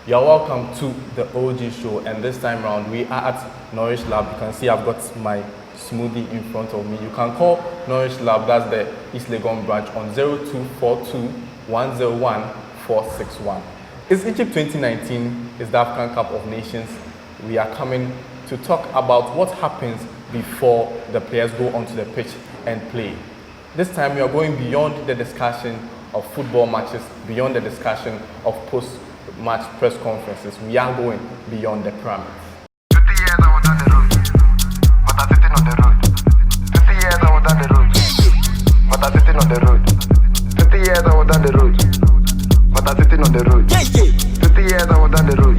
You're welcome to the OG show, and this time around we are at Nourish Lab. You can see I've got my smoothie in front of me. You can call Nourish Lab, that's the East Legon branch, on 0242 101 461. It's Egypt 2019, it's the African Cup of Nations. We are coming to talk about what happens before the players go onto the pitch and play. This time we are going beyond the discussion of football matches, beyond the discussion of post-match press conferences. We are going beyond the pyramids. 50 years I was on the road, but I'm sitting on the road. 50 years I was on the road, but I'm sitting on the road. 50 years I was on the road, but I'm sitting on the road. 50 years I was on the road,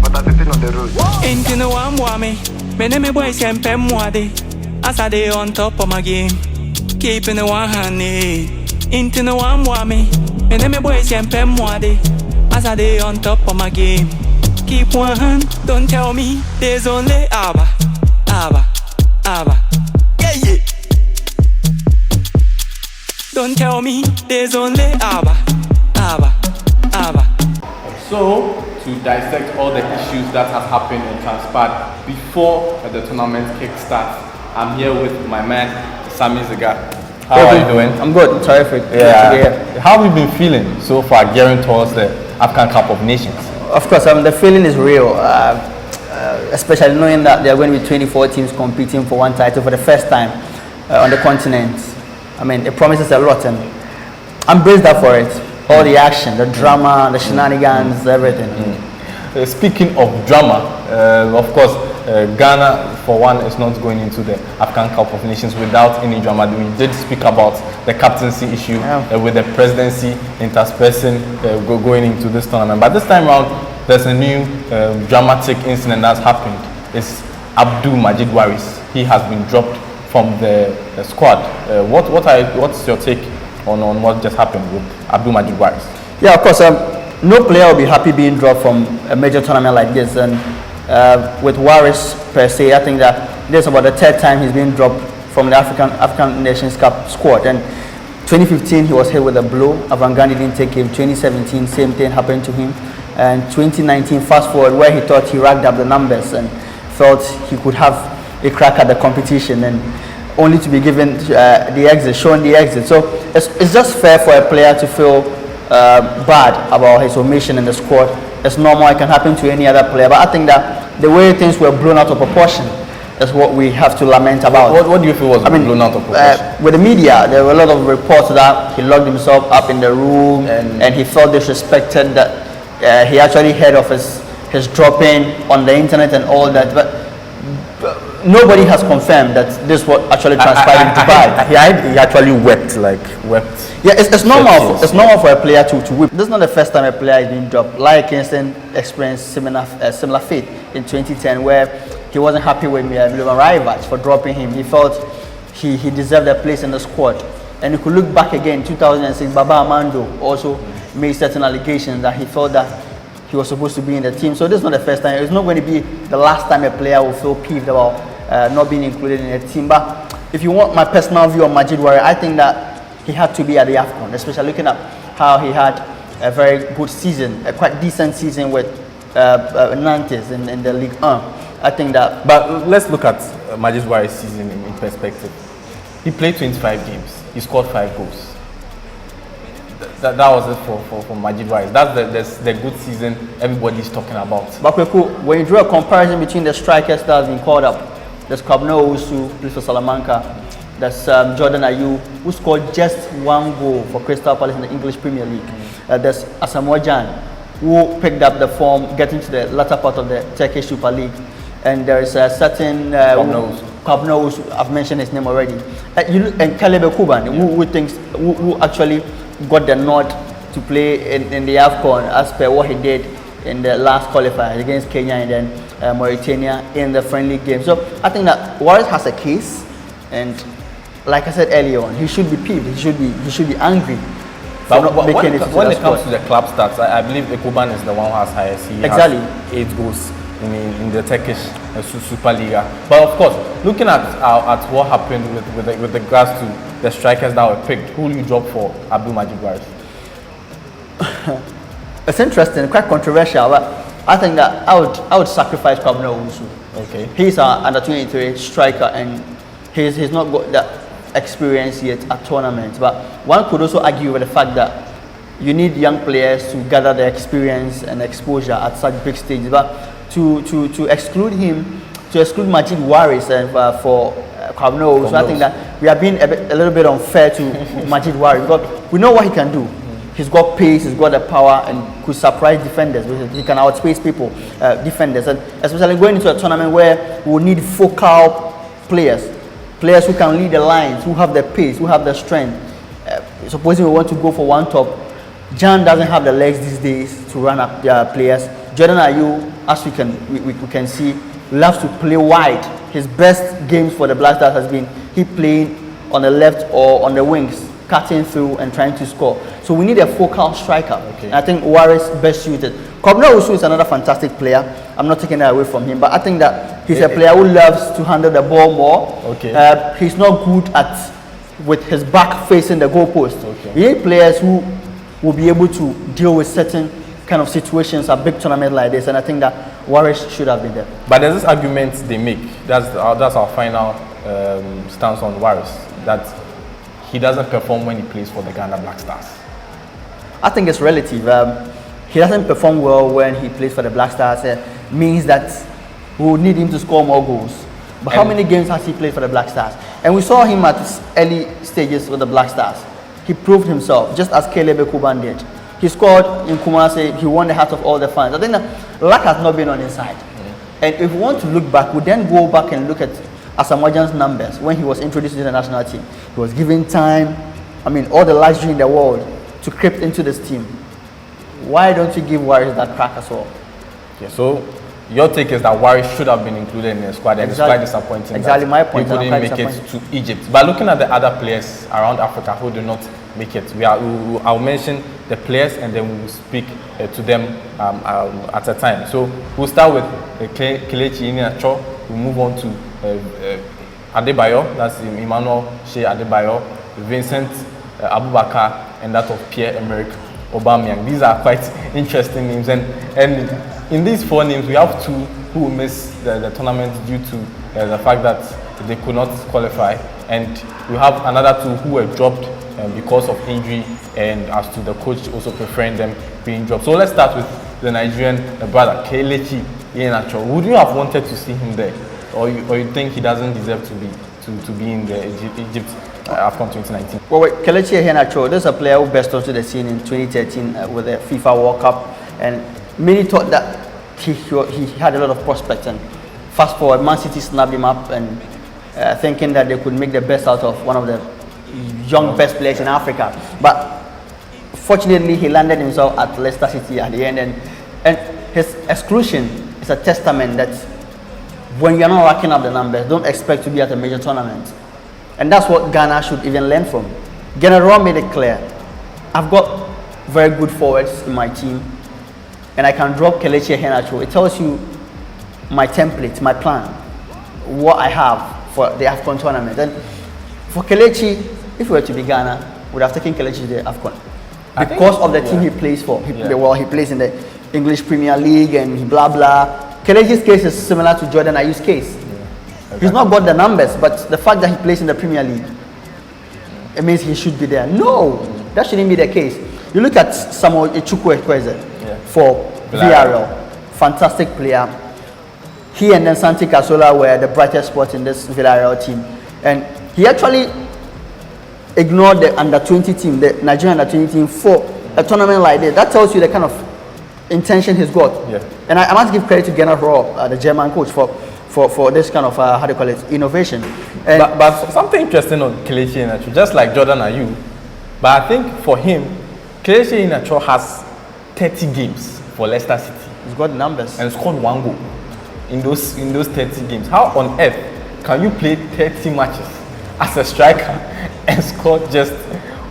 but I'm sitting on the road. Into the one wame, many me boys and pem wade. As I day on top of my game, keeping the one hand. Into the one wame, many me boys and pem wade. As I day on top of my game, keep one hand. Don't tell me there's only Abba. Yeah. Don't tell me there's only Abba. So, to dissect all the issues that have happened and transpired before the tournament kickstarts, I'm here with my man, Sammy Ziga. How are you doing? I'm good, terrific. Yeah. How have you been feeling so far gearing towards the African Cup of Nations? Of course, the feeling is real, especially knowing that there are going to be 24 teams competing for one title for the first time on the continent. I mean, it promises a lot, and I'm braced up for it. All the action, the drama, the shenanigans, everything. Speaking of drama, of course, Ghana, for one, is not going into the African Cup of Nations without any drama. We did speak about the captaincy issue with the presidency interspersing going into this tournament. But this time around, there's a new dramatic incident that's happened. It's Warris. He has been dropped from the squad. What's your take on what just happened with Warris? Yeah, of course. No player will be happy being dropped from a major tournament like this, and with Warris per se, I think that this is about the third time he's been dropped from the African Nations Cup squad. And 2015 he was hit with a blow. Avangani didn't take him. 2017 same thing happened to him, and 2019 fast forward where he thought he racked up the numbers and felt he could have a crack at the competition, and only to be given shown the exit. So it's just fair for a player to feel bad about his omission in the squad. It's normal, it can happen to any other player, but I think that the way things were blown out of proportion is what we have to lament about. What do you feel was blown out of proportion? With the media, there were a lot of reports that he locked himself up in the room and he felt disrespected, that he actually heard of his dropping on the internet and all that, but nobody has confirmed that this was actually transpired in Dubai. He actually wept. Yeah, it's normal. It's normal for a player to weep. This is not the first time a player is being dropped. Like Kingston experienced similar fate in 2010, where he wasn't happy with Malik Banor for dropping him. He felt he deserved a place in the squad. And you could look back again, 2006, Baba Amando also made certain allegations that he felt that he was supposed to be in the team. So this is not the first time. It's not going to be the last time a player will feel peeved about not being included in a team. But if you want my personal view on Warris, I think that he had to be at the AFCON, especially looking at how he had a very good season, a quite decent season with Nantes in the League 1. I think that. But let's look at Warris' season in perspective. He played 25 games. He scored 5 goals. That was it for Warris. That's the good season everybody's talking about. But Kwaku, when you draw a comparison between the strikers that have been called up, there's Owusu, plays for Salamanca. There's Jordan Ayew, who scored just 1 goal for Crystal Palace in the English Premier League. There's Asamoah Gyan, who picked up the form getting to the latter part of the Turkish Super League. And there is a certain Kwabno, I've mentioned his name already. And Caleb Kuban, who actually got the nod to play in the AFCON as per what he did in the last qualifier against Kenya and then Mauritania in the friendly game. So I think that Warris has a case, and like I said earlier on, he should be peeved. He should be angry. But when it comes to the club stats, I believe Ekuban is the one who has highest. He has 8 goals in the Turkish Super League. But of course, looking at what happened with regards to the strikers that were picked, who will you drop for Warris? It's interesting, quite controversial, but I think that I would sacrifice Owusu. Okay. He's an under 23 striker, and he's not got that experience yet at tournaments. But one could also argue with the fact that you need young players to gather the experience and exposure at such big stages. But to exclude him, to exclude Majid Warris and for Kwabno, so I think that we are being a little bit unfair to Majid Warris, because we know what he can do. He's got pace, he's got the power, and could surprise defenders. He can outspace people, defenders, and especially going into a tournament where we will need focal players who can lead the lines, who have the pace, who have the strength. Supposing we want to go for one top, Jan doesn't have the legs these days to run up their players. Jordan Ayew, as we can see, loves to play wide. His best games for the Black Stars has been he playing on the left or on the wings, cutting through and trying to score. So we need a focal striker. Okay. And I think Warris best suited. Owusu is another fantastic player. I'm not taking that away from him, but I think that he's a player who loves to handle the ball more. Okay. He's not good at with his back facing the goalpost. Okay. We need players who will be able to deal with certain kind of situations at big tournaments like this, and I think that Warris should have been there. But there's this argument they make. That's our final stance on Warris, that he doesn't perform when he plays for the Ghana Black Stars. I think it's relative. He doesn't perform well when he plays for the Black Stars. Means that we will need him to score more goals. But how many games has he played for the Black Stars? And we saw him at early stages with the Black Stars. He proved himself, just as Caleb Kuban did. He scored in Kumasi. He won the hearts of all the fans. I think that luck has not been on his side. And if we want to look back, we then go back and look at Asamoah's numbers when he was introduced to the national team. He was given time, all the luxury in the world to creep into this team. Why don't you give Warris that crack as well? Okay, so your take is that Warris should have been included in the squad, and it's quite disappointing. Exactly my point. He couldn't make it to Egypt. But looking at the other players around Africa who do not make it, I'll mention the players and then we will speak to them at a time. So we'll start with Kelechi Iheanacho. We'll move on to Adebayo, that's Emmanuel Shea Adebayo, Vincent Abubakar, and that of Pierre-Emerick Aubameyang. These are quite interesting names, and in these four names we have two who will miss the tournament due to the fact that they could not qualify, and we have another two who were dropped because of injury, and as to the coach also preferring them being dropped. So let's start with the Nigerian brother, Kelechi Iheanacho. Would you have wanted to see him there, or you think he doesn't deserve to be in the Egypt AFCON 2019? Well, wait, Kelechi Iheanacho, this is a player who burst onto the scene in 2013 with the FIFA World Cup, and many thought that he had a lot of prospects, and fast forward, Man City snapped him up, and thinking that they could make the best out of one of the young best players in Africa. But fortunately, he landed himself at Leicester City at the end, and his exclusion is a testament that when you're not racking up the numbers, don't expect to be at a major tournament. And that's what Ghana should even learn from. General made it clear, I've got very good forwards in my team, and I can drop Kelechi Iheanacho. It tells you my template, my plan, what I have for the AFCON tournament. And for Kelechi, if we were to be Ghana, we would have taken Kelechi to the AFCON. Because of the team he plays for. He plays in the English Premier League and blah blah. Kelechi's case is similar to Jordan Ayew's case. He's not got the numbers, but the fact that he plays in the Premier League, it means he should be there. No, that shouldn't be the case. You look at Samuel Chukwuekweze for Villarreal, fantastic player. He and then Santi Cazorla were the brightest spots in this Villarreal team, and he actually ignored the under-20 team, the Nigerian under-20 team, for a tournament like this. That tells you the kind of intention he's got. And I must give credit to General, the German coach, for this kind of innovation. But something interesting on Kelechi Iheanacho, just like Jordan Ayew, but I think for him, Kelechi Iheanacho has 30 games for Leicester City. He's got numbers and scored 1 goal in those 30 games. How on earth can you play 30 matches as a striker and score just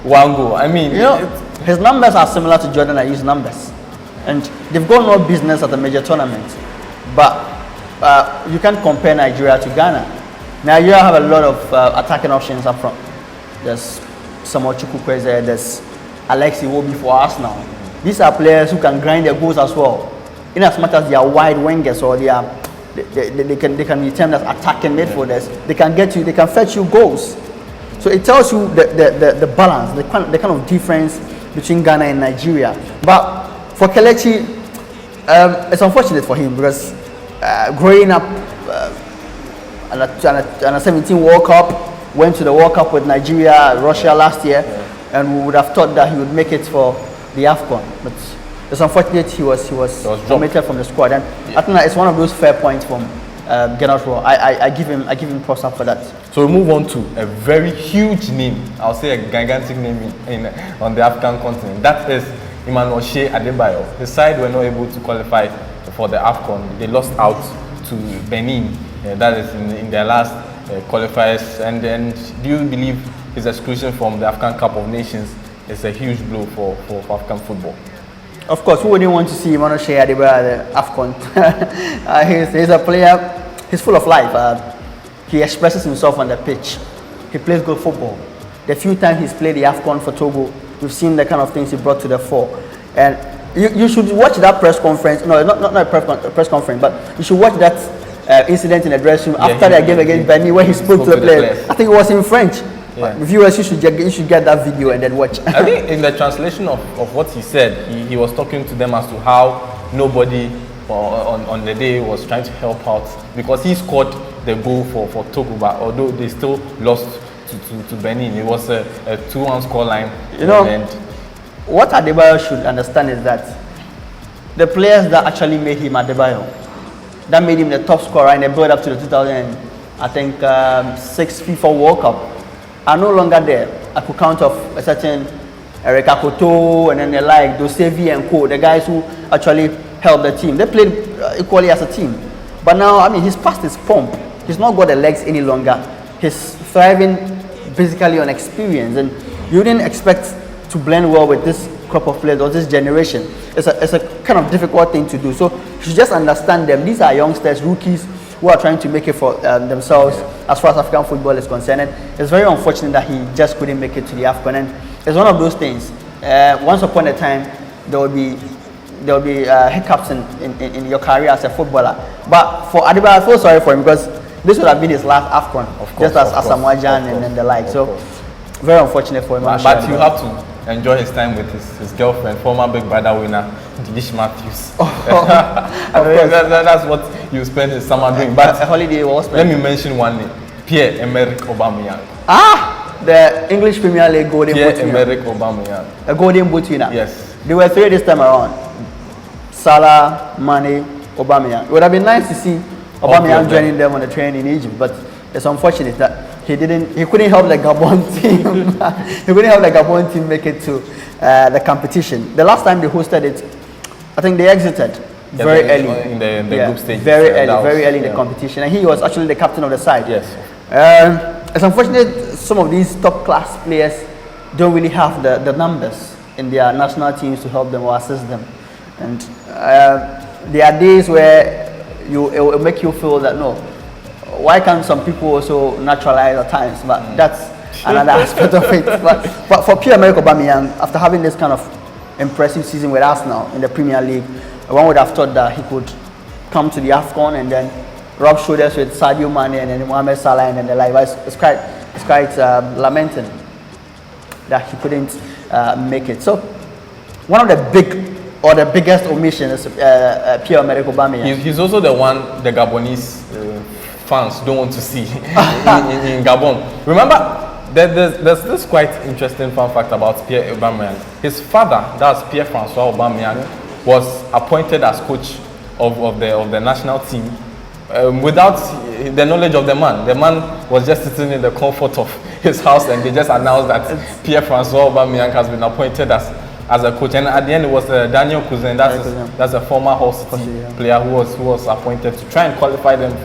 1 goal? I mean, his numbers are similar to Jordan Ayew's numbers, and they've got no business at a major tournament. But you can't compare Nigeria to Ghana. Nigeria have a lot of attacking options up front. There's Samuel Chukwuekweze, there's Alexi Iwobi for Arsenal. these are players who can grind their goals as well. In as much as they are wide wingers or they can be termed as attacking midfielders, they can get you, they can fetch you goals. So it tells you the balance, the kind of difference between Ghana and Nigeria. But for Kelechi, it's unfortunate for him because growing up under 17 World Cup, went to the World Cup with Nigeria, Russia last year, and we would have thought that he would make it for the AFCON. But it's unfortunate he was omitted from the squad, and I think that it's one of those fair points from Gennaro Roy. I give him props up for that. So we move on to a very huge name. I'll say a gigantic name on the African continent. That is Emmanuel Shea Adebayo. His side were not able to qualify for the AFCON. They lost out to Benin. That is in their last qualifiers. And then, do you believe his exclusion from the African Cup of Nations is a huge blow for African football? Of course, who wouldn't want to see Emmanuel Shea Adebayo at the AFCON? He's a player. He's full of life. He expresses himself on the pitch. He plays good football. The few times he's played the AFCON for Togo, we've seen the kind of things he brought to the fore. And you should watch that press conference. No, not a press conference, but you should watch that incident in the dressing room after the game against Benin, where he spoke to the players. I think it was in French. Yeah. Viewers, you should get that video and then watch. I think in the translation of what he said, he was talking to them as to how nobody on the day was trying to help out because he scored the goal for Togo, but although they still lost to Benin, it was a 2-1 scoreline. You know, what Adebayo should understand is that the players that actually made him Adebayo, that made him the top scorer in the build up to the 2006 FIFA World Cup, are no longer there. I could count off a certain Eric Akoto and then the like, Dosevi and Co, the guys who actually helped the team. They played equally as a team. But now, I mean, he's past his pomp. He's not got the legs any longer. He's thriving basically on experience, and you didn't expect to blend well with this crop of players or this generation. It's a kind of difficult thing to do. So you should just understand them. These are youngsters, rookies, who are trying to make it for themselves as far as African football is concerned. And it's very unfortunate that he just couldn't make it to the AFCON. And it's one of those things. Once upon a time, there will be hiccups in your career as a footballer. But for Adebayo, I feel sorry for him because this would have been his last AFCON, just as Asamoah Gyan and the like. So very unfortunate for him. But you have to enjoy his time with his girlfriend, former Big Brother winner, Dish Matthews. That's what you spend his summer doing. But a holiday was let me mention one name: Pierre-Emerick Aubameyang. The English Premier League golden boot winner. Pierre-Emerick Aubameyang. A golden boot winner. Yes. There were 3 this time around: Salah, Mane, Aubameyang. It would have been nice to see Aubameyang joining them on the train in Egypt, but it's unfortunate that he couldn't help the Gabon team. He couldn't help the Gabon team make it to the competition. The last time they hosted it, I think they exited very early in the group stage. Very early in the competition, and he was actually the captain of the side. Yes. It's unfortunate some of these top class players don't really have the numbers in their national teams to help them or assist them, and there are days where it will make you feel that no, why can't some people also naturalize at times? But that's another aspect of it. But for Pierre-Emerick Aubameyang, after having this kind of impressive season with Arsenal in the Premier League, one would have thought that he could come to the AFCON and then rub shoulders with Sadio Mane and then Mohamed Salah and then the like. It's quite lamenting that he couldn't make it. So one of the biggest omissions is Pierre-Emerick Aubameyang. He's also the one the Gabonese fans don't want to see in Gabon. Remember, there's this quite interesting fun fact about Pierre Aubameyang. His father, that's Pierre-Francois Aubameyang, was appointed as coach of the national team without the knowledge of the man. The man was just sitting in the comfort of his house, and they just announced that Pierre-Francois Aubameyang has been appointed as a coach. And at the end, it was Daniel Cousin, that's a former Hull City player who was appointed to try and qualify them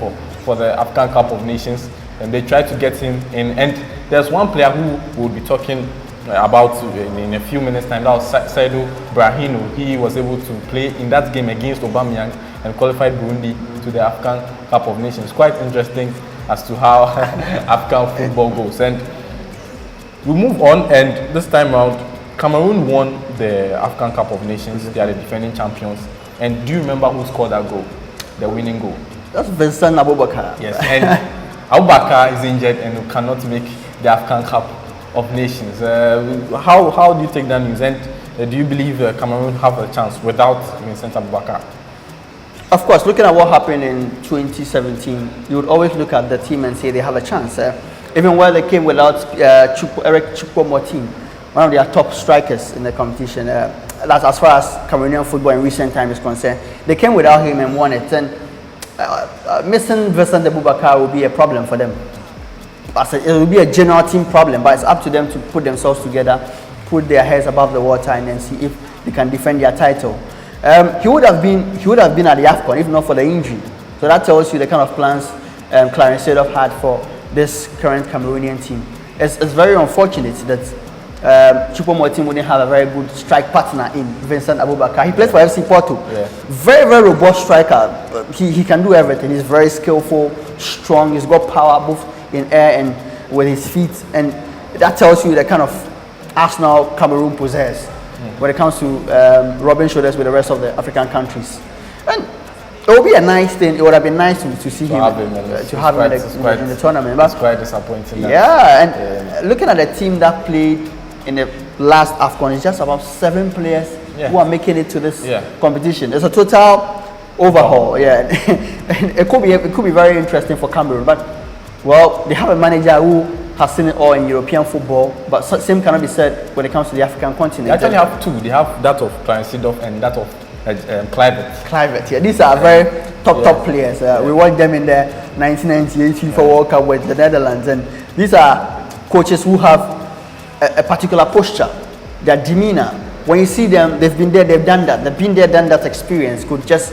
for the African Cup of Nations, and they tried to get him in. And there's one player who we'll be talking about in a few minutes time. That was Seydou Brahino. He was able to play in that game against Aubameyang and qualified Burundi to the African Cup of Nations. Quite interesting as to how African football goes. And we move on, and this time around Cameroon won the African Cup of Nations. They are the defending champions. And do you remember who scored that goal? The winning goal? That's Vincent Abubakar. Yes, and Abubakar is injured and cannot make the African Cup of Nations. How do you take that news? And do you believe Cameroon have a chance without Vincent Abubakar? Of course, looking at what happened in 2017, you would always look at the team and say they have a chance. Even when they came without Eric Choupo-Moting, one of their top strikers in the competition. That's as far as Cameroonian football in recent time is concerned. They came without him and won it. And missing Vincent Abubakar will be a problem for them. It will be a general team problem, but it's up to them to put themselves together, put their heads above the water, and then see if they can defend their title. He would have been at the AFCON if not for the injury. So that tells you the kind of plans Clarence Seedorf had for this current Cameroonian team. It's very unfortunate that Choupo-Moting wouldn't have a very good strike partner in Vincent Abubakar. He plays for FC Porto. Yeah. Very, very robust striker. He can do everything. He's very skillful, strong. He's got power both in air and with his feet. And that tells you the kind of Arsenal Cameroon possess when it comes to rubbing shoulders with the rest of the African countries. And it would be a nice thing. It would have been nice to see him in the tournament. But it's quite disappointing. Yeah, and looking at the team that played in the last AFCON, it's just about 7 players who are making it to this competition. It's a total overhaul. Yeah, it could be very interesting for Cameroon. But well, they have a manager who has seen it all in European football, but same cannot be said when it comes to the African continent. They actually have 2. They have that of Clarence Seedorf and that of Kluivert. Yeah, these are very top players. We watched them in the 1998 FIFA World Cup with the Netherlands, and these are coaches who have a particular posture, their demeanor. When you see them, they've been there, they've done that. They've been there, done that experience could just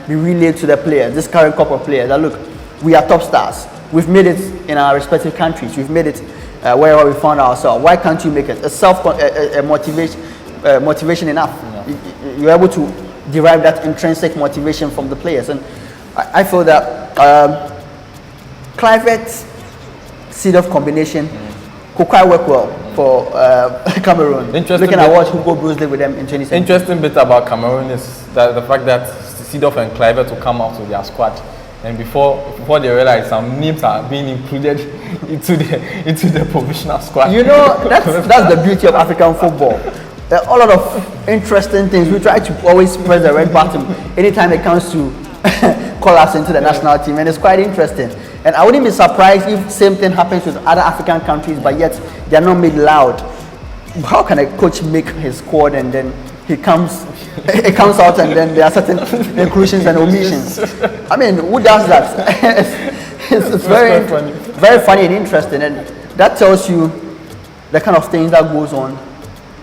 be relayed to the players, this current couple of players. That look, we are top stars. We've made it in our respective countries. We've made it wherever we found ourselves. Why can't you make it? A motivation enough. Yeah. You're able to derive that intrinsic motivation from the players. And I feel that Kluivert Seedorf combination could quite work well for Cameroon. Looking at what Hugo Broos did with them in 2017. Interesting bit about Cameroon is that the fact that Seedorf and Kluivert will come out with their squad. And before they realize some names are being included into the professional squad. You know, that's the beauty of African football. There are a lot of interesting things. We try to always press the red button anytime it comes to call us into the national team, and it's quite interesting. And I wouldn't be surprised if same thing happens with other African countries, but yet they are not made loud. How can a coach make his squad and then it comes out and then there are certain inclusions and omissions? I mean, who does that? it's very funny and interesting, and that tells you the kind of things that goes on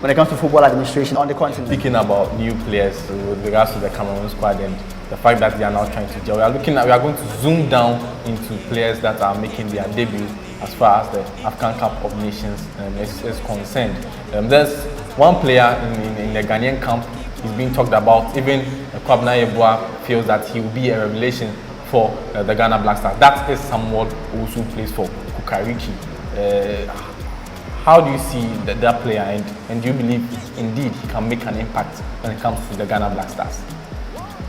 when it comes to football administration on the continent. Speaking about new players with regards to the Cameroon squad and the fact that they are now trying to gel, we are going to zoom down into players that are making their debut as far as the African Cup of Nations is concerned. There's one player in the Ghanaian camp is being talked about. Even Kwabena Yeboah feels that he will be a revelation for the Ghana Black Stars. That is someone Owusu plays for Kukariki. How do you see that player, and do you believe indeed he can make an impact when it comes to the Ghana Black Stars?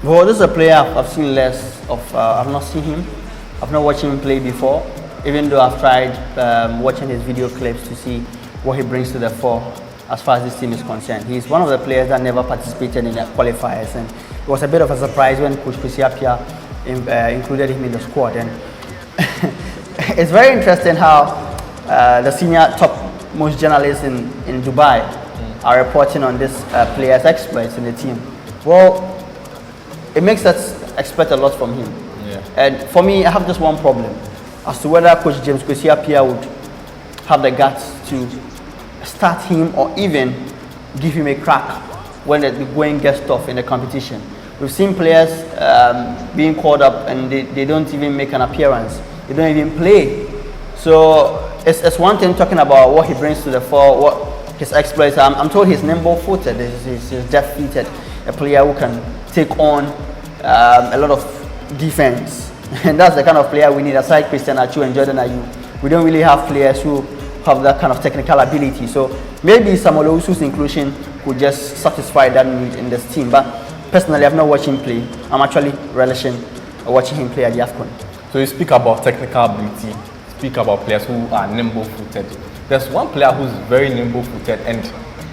Well, this is a player I've seen less of. I've not seen him. I've not watched him play before, even though I've tried watching his video clips to see what he brings to the fore as far as this team is concerned. He's one of the players that never participated in the qualifiers, and it was a bit of a surprise when Coach Kwesi Appiah included him in the squad. And it's very interesting how the senior top-most journalists in Dubai are reporting on this player's exploits in the team. Well, it makes us expect a lot from him. Yeah. And for me, I have just one problem as to whether Coach James Kwesi Appiah would have the guts to start him or even give him a crack when the going gets tough in the competition. We've seen players being called up and they don't even make an appearance. They don't even play. So it's one thing talking about what he brings to the fore, what his exploits are. I'm told he's nimble-footed, he's deft-footed, a player who can take on a lot of defense. And that's the kind of player we need aside Christian Achu and Jordan Ayew. We don't really have players who have that kind of technical ability. So maybe Samuel Owusu's inclusion could just satisfy that need in this team. But personally, I've not watched him play. I'm actually relishing watching him play at the AFCON. So you speak about technical ability, speak about players who are nimble-footed. There's one player who's very nimble-footed and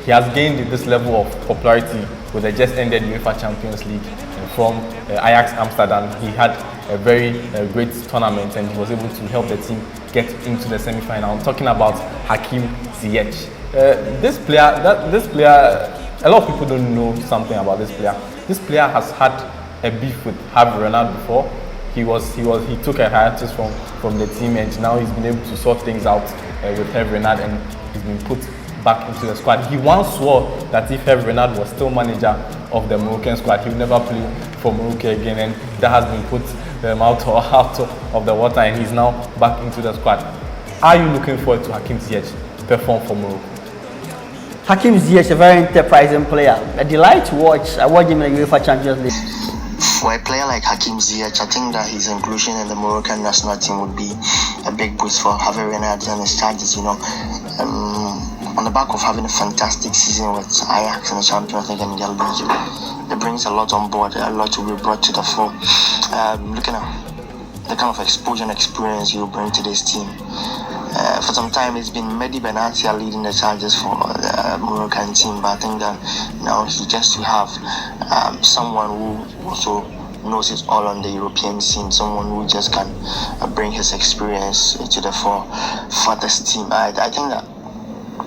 he has gained this level of popularity with the just ended UEFA Champions League from Ajax Amsterdam. He had a very great tournament and he was able to help the team get into the semi-final. I'm talking about Hakim Ziyech. This player, a lot of people don't know something about this player. This player has had a beef with Javi Renard before. He took a hiatus from the team and now he's been able to sort things out with Javi Renard and he's been put back into the squad. He once swore that if Javi Renard was still manager of the Moroccan squad, he would never play for Morocco again, and that has been put out of the water and he's now back into the squad. Are you looking forward to Hakim Ziyech perform for Morocco? Hakim Ziyech, a very enterprising player. A delight to watch. I watched him in the UEFA Champions League. For a player like Hakim Ziyech, I think that his inclusion in the Moroccan national team would be a big boost for Javi Renard and his charges, you know. On the back of having a fantastic season with Ajax in the Champions League and in the Belgium, it brings a lot on board, a lot to be brought to the fore. Looking at the kind of exposure and experience you bring to this team. For some time, it's been Malik Banor leading the charges for the Moroccan team, but I think that now he gets to have someone who also knows it all on the European scene, someone who just can bring his experience to the fore for this team. I think that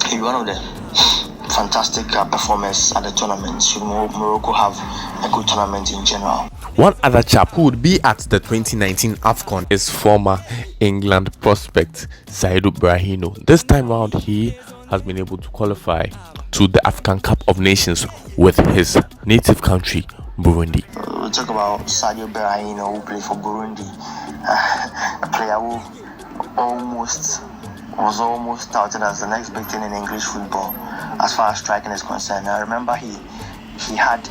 he's one of the fantastic performers at the tournament. Should Morocco have a good tournament in general? One other chap who would be at the 2019 AFCON is former England prospect Saidou Brahino. This time round, he has been able to qualify to the African Cup of Nations with his native country, Burundi. We talk about Sadio Brahino, who played for Burundi, a player who was almost touted as the next big thing in English football as far as striking is concerned. I remember he had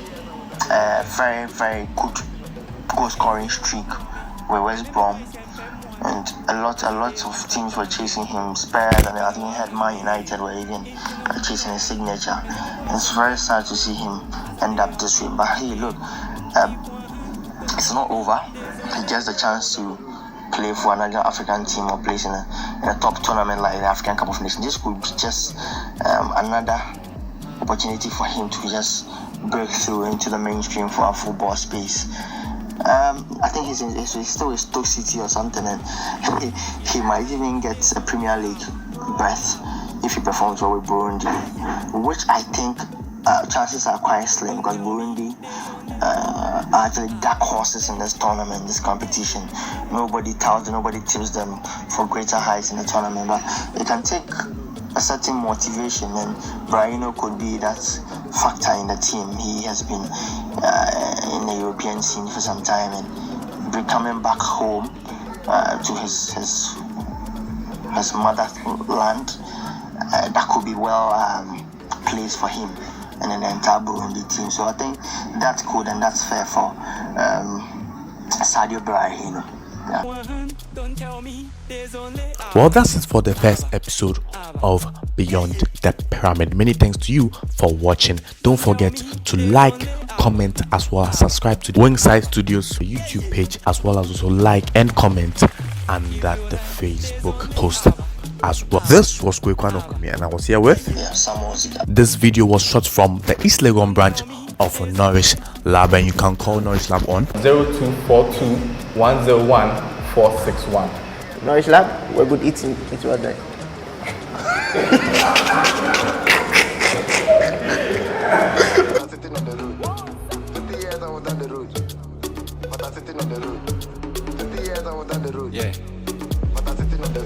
a very, very good goal scoring streak with West Brom, and a lot of teams were chasing him. Spurs and I think he had Man United were even chasing his signature. And it's very sad to see him end up this way. But hey, look, it's not over. He gets the chance to play for another African team or place in a top tournament like the African Cup of Nations. This could be just another opportunity for him to just break through into the mainstream for our football space. I think he's still in Stoke City or something, and he might even get a Premier League berth if he performs well with Burundi, which I think chances are quite slim, because Burundi are actually dark horses in this tournament, this competition. Nobody touts them, nobody tips them for greater heights in the tournament, but it can take a certain motivation, and Brahino could be that factor in the team. He has been in the European scene for some time, and coming back home to his motherland, that could be well placed for him and an entire Burundi team. So I think that's good and that's fair for Sadio Brahino. Yeah. Well, that's it for the first episode of Beyond the Pyramid. Many thanks to you for watching. Don't forget to like, comment, as well as subscribe to the Wingside Studios YouTube page, as well as also like and comment under the Facebook post as well. This was Kwaku Anno-Kumi and I was here with Ziga. This video was shot from the East Legon branch of Norwich Lab, and you can call Norwich Lab on 0242 101 461. Norwich Lab, we're good eating. It's well done. Sitting on the road. 50 years I was on the road. But I'm sitting on the road. 50 years I was on the road. Yeah.